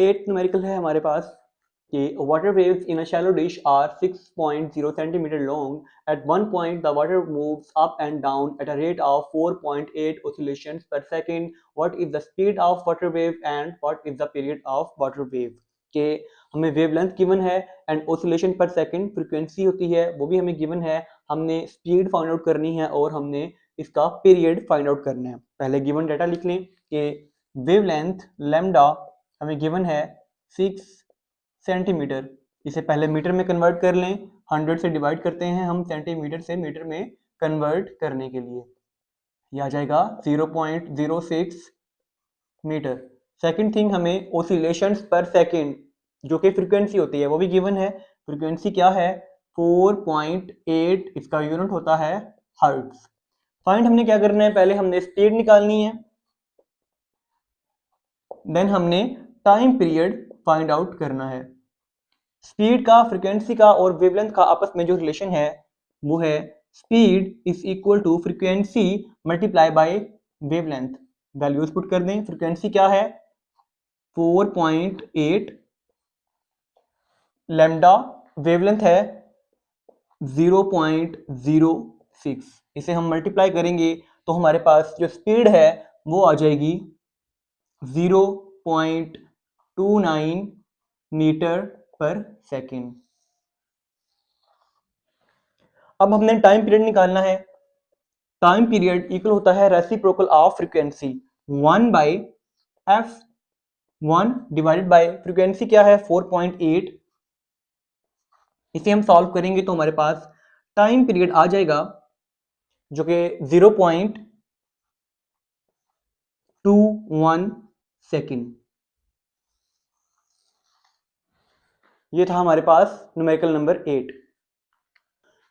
8 numerical है हमारे पास कि water waves in a shallow dish are 6.0 centimeter long. At one point, the water moves up and down at a rate of 4.8 oscillations per second. What is the speed of water wave and what is the period of water wave? के हमें wavelength given है and oscillation पर second frequency होती है वो भी हमें given है, हमने स्पीड फाइंड आउट करनी है और हमने इसका पीरियड फाइंड आउट करना है। पहले गिवन डाटा लिख लें कि वेवलेंथ लैम्डा हमें गिवन है 6 सेंटीमीटर। इसे पहले मीटर में कन्वर्ट कर लें, 100 से डिवाइड करते हैं हम सेंटीमीटर से मीटर में कन्वर्ट करने के लिए, यह आ जाएगा 0.06 मीटर। सेकंड थिंग हमें ओसिलेशंस पर सेकंड जो कि फ्रीक्वेंसी होती है वो भी गिवन है। फ्रीक्वेंसी क्या है 4.8, इसका यूनिट होता है हर्ट्ज। फाइंड हमने क्या करना है, पहले हमने स्पीड निकालनी है, देन हमने टाइम पीरियड फाइंड आउट करना है। स्पीड का, फ्रीक्वेंसी का और वेवलेंथ का आपस में जो रिलेशन है वो है speed is equal to frequency multiply by wavelength. Values put कर दें, फ्रीक्वेंसी क्या है 4.8 लैम्डा, वेवलेंथ है 0.06। इसे हम मल्टीप्लाई करेंगे तो हमारे पास जो स्पीड है वो आ जाएगी 0.29 मीटर पर सेकेंड। अब हमने टाइम पीरियड निकालना है। टाइम पीरियड इक्वल होता है reciprocal of frequency 1/f1 divided by frequency क्या है 4.8। इसे हम सॉल्व करेंगे तो हमारे पास टाइम पीरियड आ जाएगा जो कि 0.21 सेकेंड। ये था हमारे पास numerical number 8।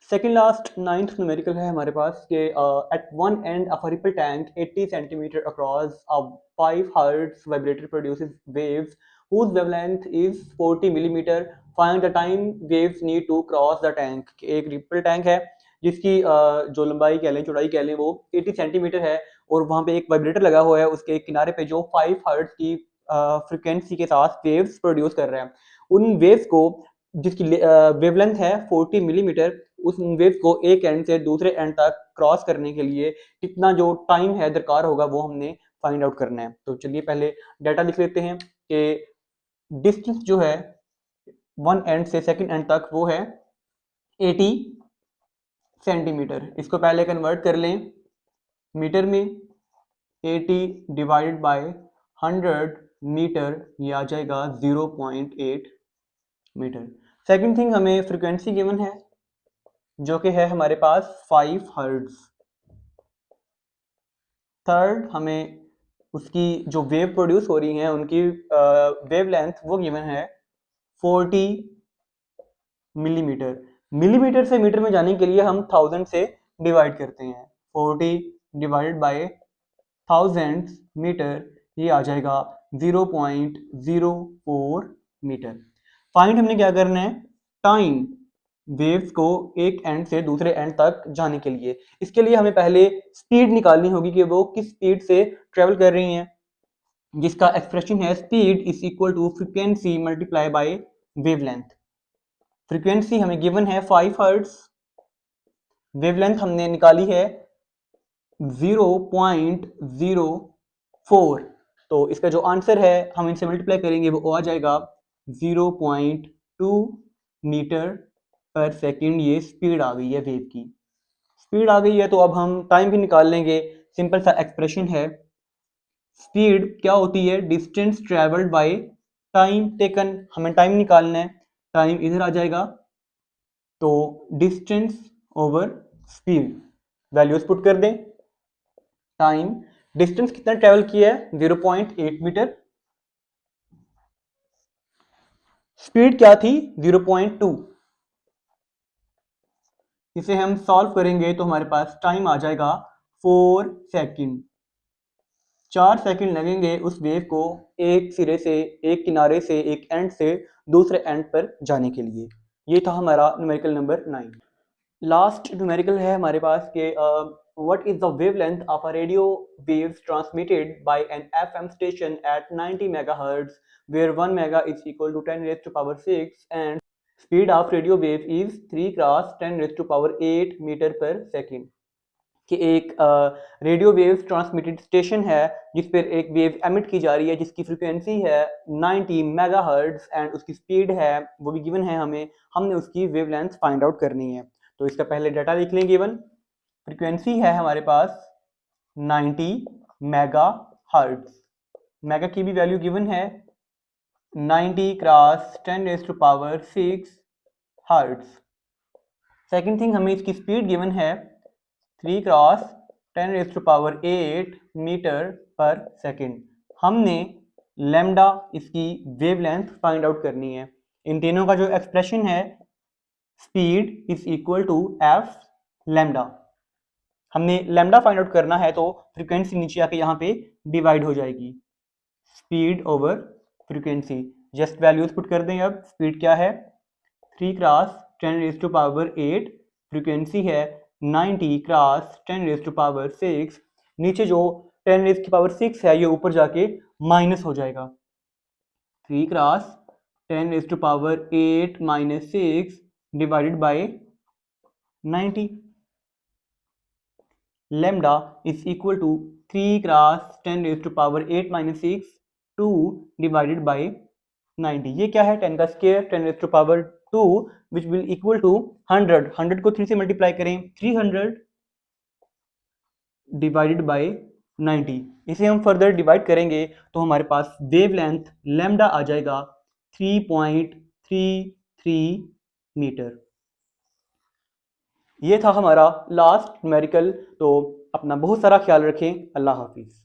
Second last 9th numerical है हमारे पास कि at one end of a ripple tank 80 centimetre across a 5 hertz vibrator produces waves whose wavelength is 40 millimeter. Find the time waves need to cross the tank. एक ripple tank है जिसकी जो लंबाई कह लें, चौड़ाई कह लें, वो 80 सेंटीमीटर है और वहाँ पे एक वाइब्रेटर लगा हुआ है, उसके किनारे पे जो 5 हर्ट्ज की फ्रिक्वेंसी के साथ वेव्स प्रोड्यूस कर रहे हैं। उन वेव्स को जिसकी वेवलेंथ है 40 मिलीमीटर, उस वेव को एक एंड से दूसरे एंड तक क्रॉस करने के लिए कितना जो टाइम है दरकार होगा वो हमने फाइंड आउट करना है। तो चलिए पहले डाटा लिख लेते हैं कि डिस्टेंस जो है वन एंड से सेकंड एंड तक वो है 80 सेंटीमीटर। इसको पहले कन्वर्ट कर लें मीटर में, 80 डिवाइडेड बाय 100 मीटर, ये आ जाएगा 0.8 मीटर। सेकंड थिंग हमें फ्रीक्वेंसी गिवन है जो कि है हमारे पास 5 हर्ट्ज। थर्ड हमें उसकी जो वेव प्रोड्यूस हो रही हैं उनकी वेवलेंथ वो गिवन है 40 मिलीमीटर। मिलीमीटर से मीटर में जाने के लिए हम 1000 से डिवाइड करते हैं, 40 डिवाइडेड बाय 1000 मीटर, ये आ जाएगा 0.04 मीटर। फाइंड हमने क्या करना है, टाइम वेव्स को एक एंड से दूसरे एंड तक जाने के लिए। इसके लिए हमें पहले स्पीड निकालनी होगी कि वो किस स्पीड से ट्रेवल कर रही हैं, जिसका एक्सप्रेशन है speed is equal to frequency multiply by wavelength. Frequency हमें गिवन है 5 हर्ट्ज, वेवलेंथ हमने निकाली है 0.04। तो इसका जो आंसर है हम इनसे मल्टीप्लाई करेंगे वो आ जाएगा 0.2 मीटर पर सेकंड। ये स्पीड आ गई है, वेव की स्पीड आ गई है। तो अब हम टाइम भी निकाल लेंगे। सिंपल सा एक्सप्रेशन है, स्पीड क्या होती है distance travelled by time taken. हमें टाइम निकालना है, टाइम इधर आ जाएगा, तो distance over speed, values put कर दें। टाइम, डिस्टेंस कितना ट्रेवल किया है 0.8 मीटर, स्पीड क्या थी 0.2। इसे हम सॉल्व करेंगे तो हमारे पास टाइम आ जाएगा 4 सेकंड। 4 सेकंड लगेंगे उस वेव को एक सिरे से, एक किनारे से, एक एंड से दूसरे एंड पर जाने के लिए। ये था हमारा न्यूमेरिकल नंबर 9। लास्ट न्यूमेरिकल है हमारे पास के what is the wavelength of a radio waves transmitted by an FM station at 90 megahertz where 1 mega is equal to 10 raised to power 6 and speed of radio wave is 3 cross 10 raised to power 8 metre पर second. कि एक radio wave transmitted station है जिस पर एक wave emit की जा रही है जिसकी फ्रीक्वेंसी है 90 मेगाहर्ट्ज एंड उसकी स्पीड है वो भी गिवन है हमें, हमने उसकी वेवलेंथ फाइंड आउट करनी है। तो इसका पहले डाटा लिख लें। गिवन फ्रीक्वेंसी है हमारे पास 90 मेगाहर्ट्ज, मेगा की भी वैल्यू गिवन है 90 cross 10 raise to power 6 hertz. Second thing हमें इसकी स्पीड गिवन है 3 cross 10 raise to power 8 metre पर सेकेंड। हमने लैम्डा इसकी वेवलेंथ फाइंड आउट करनी है। इन तीनों का जो एक्सप्रेशन है speed is equal to F lambda. हमने लैम्डा फाइंड आउट करना है तो फ्रीक्वेंसी नीचे आके यहाँ पे डिवाइड हो जाएगी, speed over frequency. Just values put कर दें। अब स्पीड क्या है 3 cross 10 raise to power 8, frequency है 90 क्रॉस 10 रेज़ टू पावर 6। नीचे जो 10 रेज़ की पावर 6 है ये ऊपर जाके माइनस हो जाएगा, 3 cross 10 raise to power 8 minus 6 divided by 90। Lambda is equal to 3 cross 10 raise to power 8 minus 6 2 divided by 90। ये क्या है 10 का square 10 raise to power 2 which will equal to 100। 100 को 3 से मल्टीप्लाई करें 300 डिवाइडेड बाय 90। इसे हम फर्दर डिवाइड करेंगे तो हमारे पास वेवलेंथ लैम्डा आ जाएगा 3.33 मीटर। ये था हमारा लास्ट न्यूमेरिकल। तो अपना बहुत सारा ख्याल रखें। अल्लाह हाफिज़।